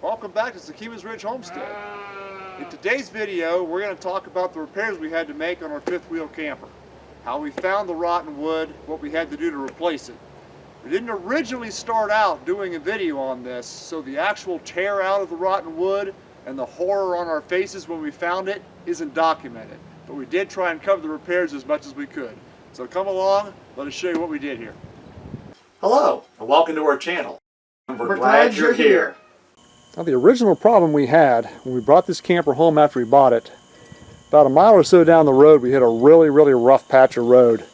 Welcome back to Sakima's Ridge Homestead. In today's video, we're going to talk about the repairs we had to make on our fifth wheel camper. How we found the rotten wood, what we had to do to replace it. We didn't originally start out doing a video on this, so the actual tear out of the rotten wood and the horror on our faces when we found it isn't documented. But we did try and cover the repairs as much as we could. So come along, let us show you what we did here. Hello, and welcome to our channel. We're glad you're here. Now, the original problem we had when we brought this camper home after we bought it, about a mile or so down the road we hit a really rough patch of road.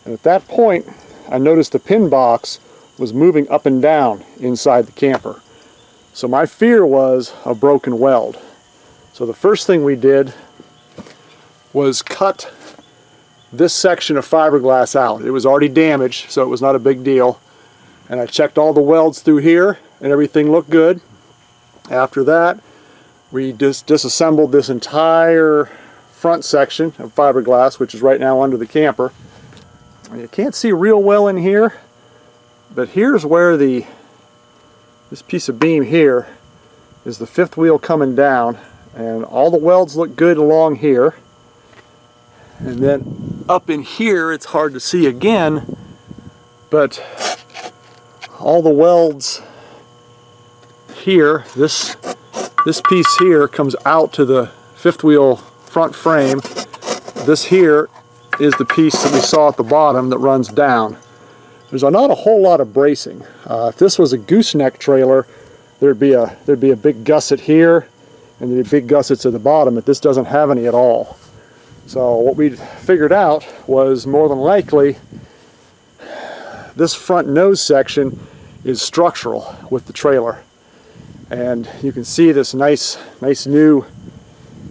And at that point I noticed the pin box was moving up and down inside the camper. So my fear was a broken weld. So the first thing we did was cut this section of fiberglass out. It was already damaged, so it was not a big deal. And I checked all the welds through here and everything looked good. After that, we disassembled this entire front section of fiberglass, which is right now under the camper. You can't see real well in here, but here's where this piece of beam here is the fifth wheel coming down, and all the welds look good along here. And then up in here, it's hard to see again, but all the welds here, this piece here comes out to the fifth wheel front frame. This here is the piece that we saw at the bottom that runs down. There's not a whole lot of bracing. If this was a gooseneck trailer, there'd be a big gusset here and there'd be big gussets at the bottom, but this doesn't have any at all. So what we figured out was more than likely this front nose section is structural with the trailer. And you can see this nice new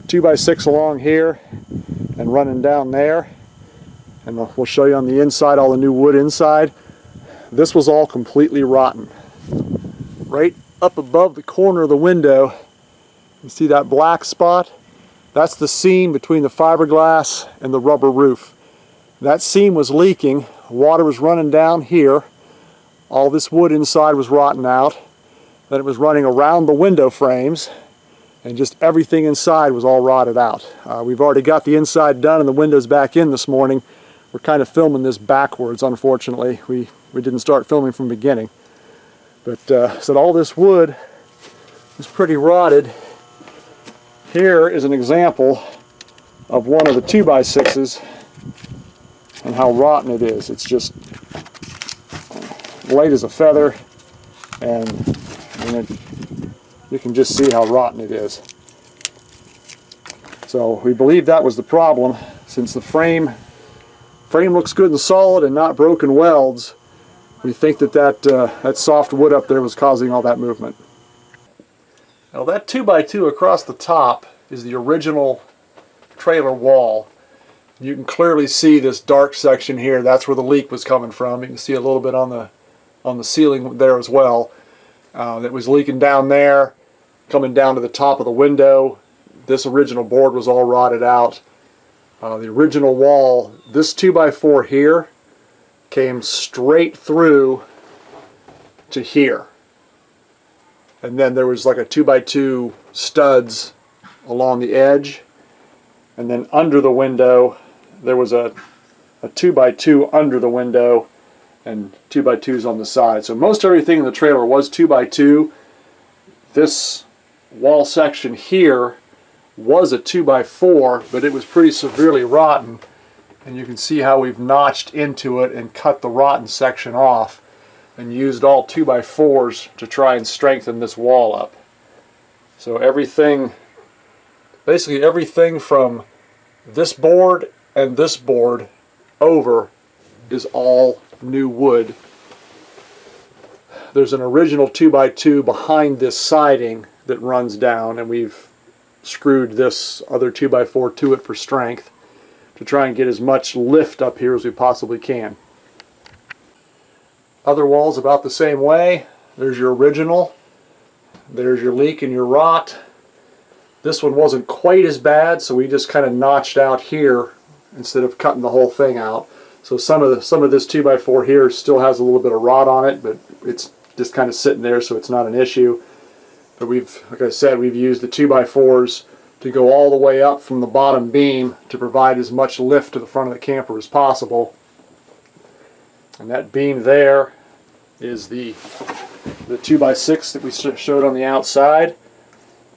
2x6 along here and running down there. And we'll show you on the inside, all the new wood inside. This was all completely rotten. Right up above the corner of the window, you see that black spot? That's the seam between the fiberglass and the rubber roof. That seam was leaking, water was running down here. All this wood inside was rotten out. Then it was running around the window frames, and just everything inside was all rotted out. We've already got the inside done and the windows back in this morning. We're kind of filming this backwards, unfortunately. We didn't start filming from the beginning. But so all this wood is pretty rotted. Here is an example of one of the 2x6s and how rotten it is. It's just light as a feather, and you can just see how rotten it is. So we believe that was the problem. Since the frame looks good and solid and not broken welds, we think that soft wood up there was causing all that movement. Now that 2x2 across the top is the original trailer wall. You can clearly see this dark section here. That's where the leak was coming from. You can see a little bit on the ceiling there as well. That was leaking down there, coming down to the top of the window. This original board was all rotted out. The original wall, this 2x4 here, came straight through to here. And then there was like a 2x2 studs along the edge. And then under the window, there was a 2x2 under the window, and 2x2s on the side. So most everything in the trailer was 2x2. This wall section here was a 2x4, but it was pretty severely rotten. And you can see how we've notched into it and cut the rotten section off and used all 2x4s to try and strengthen this wall up. So everything, basically everything from this board and this board over is all new wood. There's an original 2x2 behind this siding that runs down, and we've screwed this other 2x4 to it for strength to try and get as much lift up here as we possibly can. Other walls about the same way. There's your original. There's your leak and your rot. This one wasn't quite as bad, so we just kind of notched out here instead of cutting the whole thing out. So some of this 2x4 here still has a little bit of rot on it, but it's just kind of sitting there, so it's not an issue. But like I said, we've used the 2x4s to go all the way up from the bottom beam to provide as much lift to the front of the camper as possible. And that beam there is the 2x6 that we showed on the outside.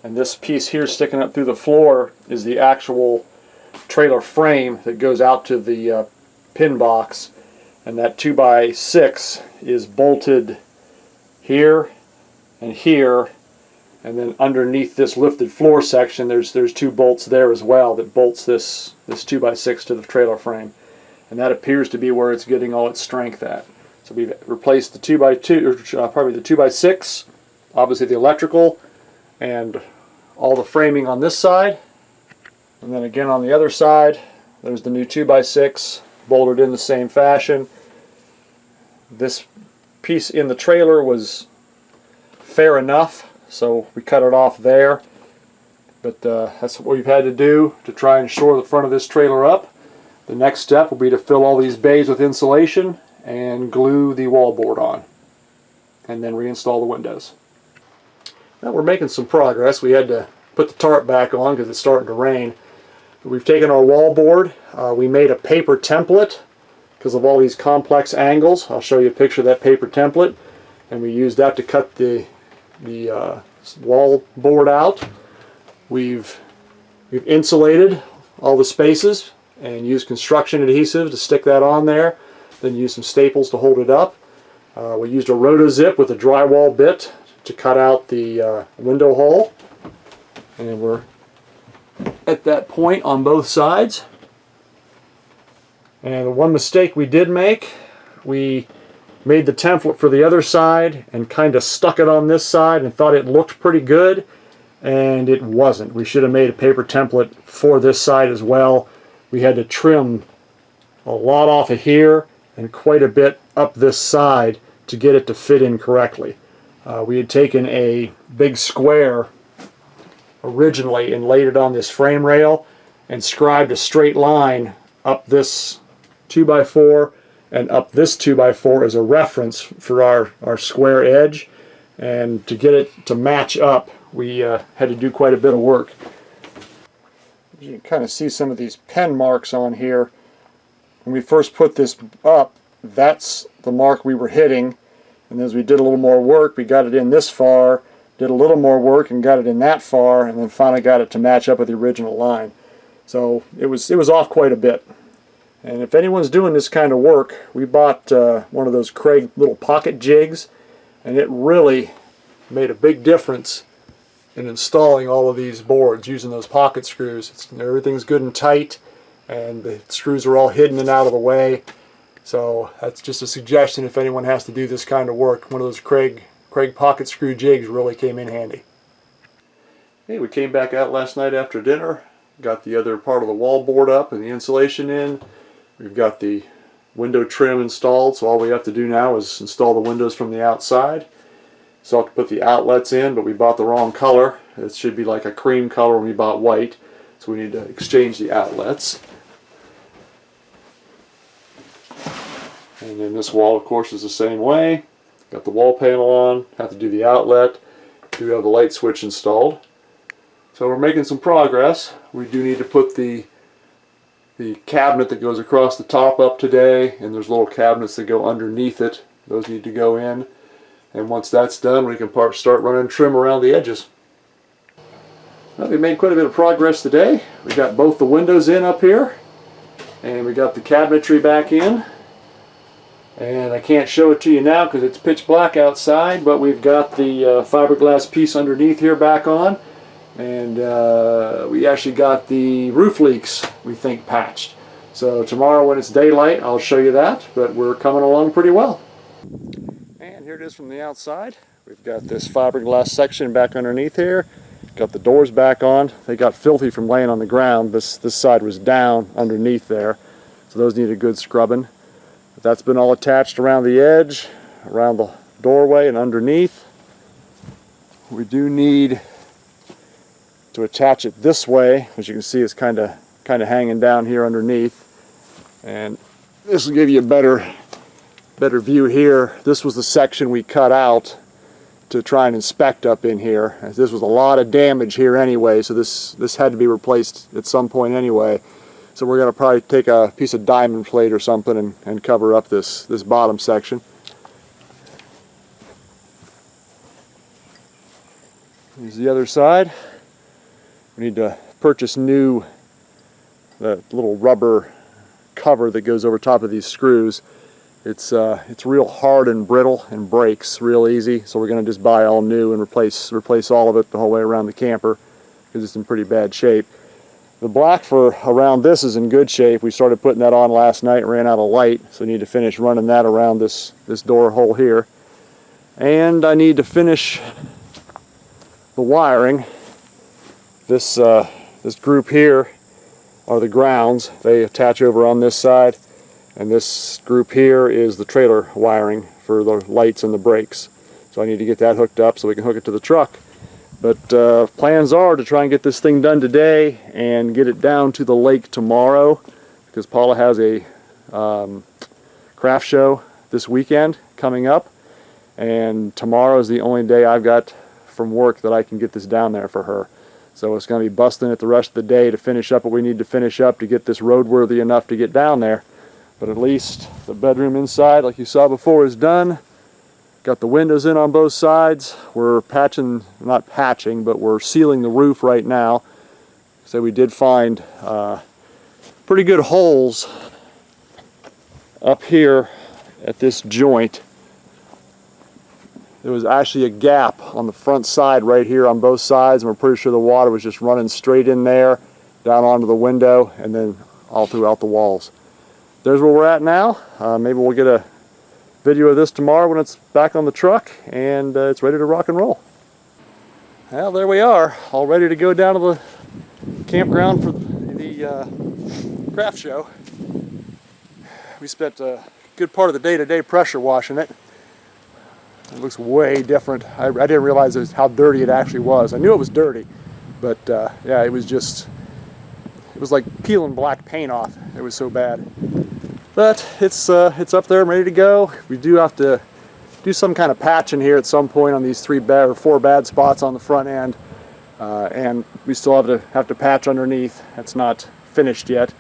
And this piece here sticking up through the floor is the actual trailer frame that goes out to the pin box. And that 2x6 is bolted here and here, and then underneath this lifted floor section there's 2 bolts there as well that bolts this 2x6 to the trailer frame, and that appears to be where it's getting all its strength at. So we've replaced the 2x2, or probably the 2x6, obviously the electrical, and all the framing on this side, and then again on the other side there's the new 2x6 bolted in the same fashion. This piece in the trailer was fair enough, so we cut it off there, but that's what we've had to do to try and shore the front of this trailer up. The next step will be to fill all these bays with insulation and glue the wallboard on, and then reinstall the windows. Now we're making some progress. We had to put the tarp back on because it's starting to rain. We've taken our wallboard, we made a paper template because of all these complex angles. I'll show you a picture of that paper template, and we used that to cut the wall board out. We've insulated all the spaces and used construction adhesive to stick that on there, then used some staples to hold it up. We used a rotozip with a drywall bit to cut out the window hole, and we're at that point on both sides. And the one mistake we did make, we made the template for the other side and kind of stuck it on this side and thought it looked pretty good, and it wasn't. We should have made a paper template for this side as well. We had to trim a lot off of here and quite a bit up this side to get it to fit in correctly. We had taken a big square originally and laid it on this frame rail and scribed a straight line up this 2x4 and up this 2x4 as a reference for our square edge, and to get it to match up we had to do quite a bit of work. You can kind of see some of these pen marks on here. When we first put this up, that's the mark we were hitting, and as we did a little more work we got it in this far, did a little more work and got it in that far, and then finally got it to match up with the original line. So it was off quite a bit. And if anyone's doing this kind of work, we bought one of those Craig little pocket jigs, and it really made a big difference in installing all of these boards using those pocket screws. Everything's good and tight, and the screws are all hidden and out of the way. So that's just a suggestion if anyone has to do this kind of work. One of those Craig pocket screw jigs really came in handy. Hey, we came back out last night after dinner, got the other part of the wall board up and the insulation in. We've got the window trim installed, so all we have to do now is install the windows from the outside. So I'll put the outlets in, but we bought the wrong color. It should be like a cream color when we bought white, so we need to exchange the outlets. And then this wall, of course, is the same way. Got the wall panel on, have to do the outlet, do have the light switch installed. So we're making some progress. We do need to put the cabinet that goes across the top up today, and there's little cabinets that go underneath it. Those need to go in. And once that's done, we can start running trim around the edges. Well, we made quite a bit of progress today. We got both the windows in up here, and we got the cabinetry back in. And I can't show it to you now because it's pitch black outside, but we've got the fiberglass piece underneath here back on, and we actually got the roof leaks, we think, patched. So tomorrow when it's daylight I'll show you that, but we're coming along pretty well. And here it is from the outside. We've got this fiberglass section back underneath here, got the doors back on. They got filthy from laying on the ground. This side was down underneath there, so those need a good scrubbing. That's been all attached around the edge, around the doorway and underneath. We do need to attach it this way. As you can see, it's kind of hanging down here underneath. And this will give you a better view here. This was the section we cut out to try and inspect up in here. This was a lot of damage here anyway, so this had to be replaced at some point anyway. So we're going to probably take a piece of diamond plate or something and cover up this bottom section. Here's the other side. We need to purchase new the little rubber cover that goes over top of these screws. It's real hard and brittle and breaks real easy, so we're going to just buy all new and replace all of it the whole way around the camper because it's in pretty bad shape. The black for around this is in good shape. We started putting that on last night and ran out of light, so I need to finish running that around this door hole here. And I need to finish the wiring. This group here are the grounds. They attach over on this side, and this group here is the trailer wiring for the lights and the brakes. So I need to get that hooked up so we can hook it to the truck. But plans are to try and get this thing done today and get it down to the lake tomorrow, because Paula has a craft show this weekend coming up, and tomorrow is the only day I've got from work that I can get this down there for her. So it's going to be busting it the rest of the day to finish up what we need to finish up to get this roadworthy enough to get down there. But at least the bedroom inside, like you saw before, is done. Got the windows in on both sides. We're not patching, but we're sealing the roof right now. So we did find pretty good holes up here at this joint. There was actually a gap on the front side right here on both sides, and we're pretty sure the water was just running straight in there, down onto the window, and then all throughout the walls. There's where we're at now. Maybe we'll get a video of this tomorrow when it's back on the truck and it's ready to rock and roll. Well, there we are, all ready to go down to the campground for the craft show. We spent a good part of the day today pressure washing it. It looks way different. I didn't realize how dirty it actually was. I knew it was dirty, but yeah, it was like peeling black paint off. It was so bad. But it's up there and ready to go. We do have to do some kind of patching here at some point on these 4 bad spots on the front end, and we still have to patch underneath. That's not finished yet,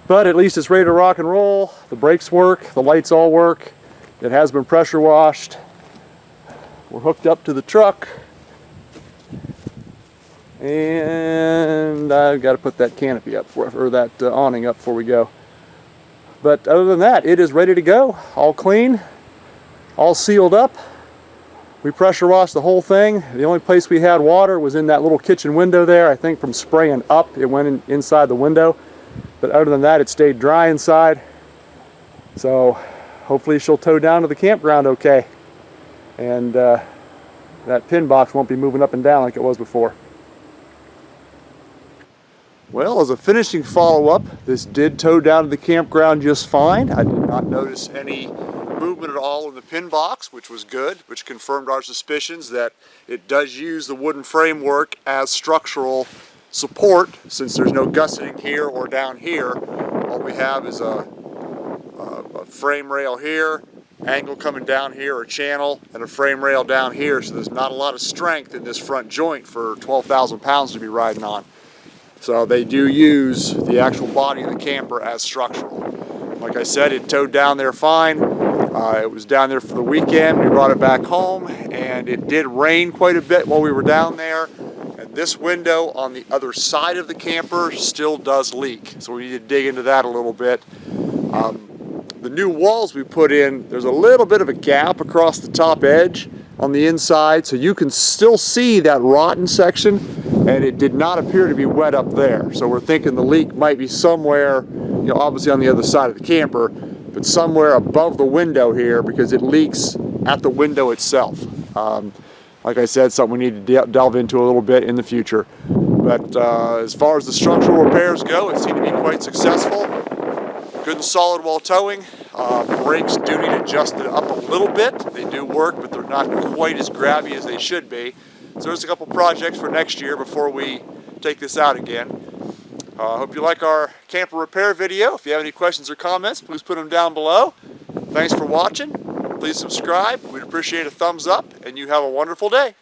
but at least it's ready to rock and roll. The brakes work, the lights all work. It has been pressure washed. We're hooked up to the truck, and I've got to put that canopy up or that awning up before we go. But other than that, it is ready to go, all clean, all sealed up. We pressure washed the whole thing. The only place we had water was in that little kitchen window there. I think from spraying up, it went inside the window. But other than that, it stayed dry inside. So hopefully she'll tow down to the campground okay. And that pin box won't be moving up and down like it was before. Well, as a finishing follow-up, this did tow down to the campground just fine. I did not notice any movement at all in the pin box, which was good, which confirmed our suspicions that it does use the wooden framework as structural support, since there's no gusseting here or down here. All we have is a frame rail here, angle coming down here, or channel, and a frame rail down here, so there's not a lot of strength in this front joint for 12,000 pounds to be riding on. So they do use the actual body of the camper as structural. Like I said, it towed down there fine. It was down there for the weekend. We brought it back home, and it did rain quite a bit while we were down there. And this window on the other side of the camper still does leak, so we need to dig into that a little bit. The new walls we put in, there's a little bit of a gap across the top edge on the inside, so you can still see that rotten section, and it did not appear to be wet up there. So we're thinking the leak might be somewhere, obviously on the other side of the camper, but somewhere above the window here, because it leaks at the window itself. Like I said, something we need to delve into a little bit in the future. But as far as the structural repairs go, it seemed to be quite successful. Good and solid while towing. Brakes do need adjusted up a little bit. They do work, but they're not quite as grabby as they should be. So there's a couple projects for next year before we take this out again. Hope you like our camper repair video. If you have any questions or comments, please put them down below. Thanks for watching. Please subscribe. We'd appreciate a thumbs up, and you have a wonderful day.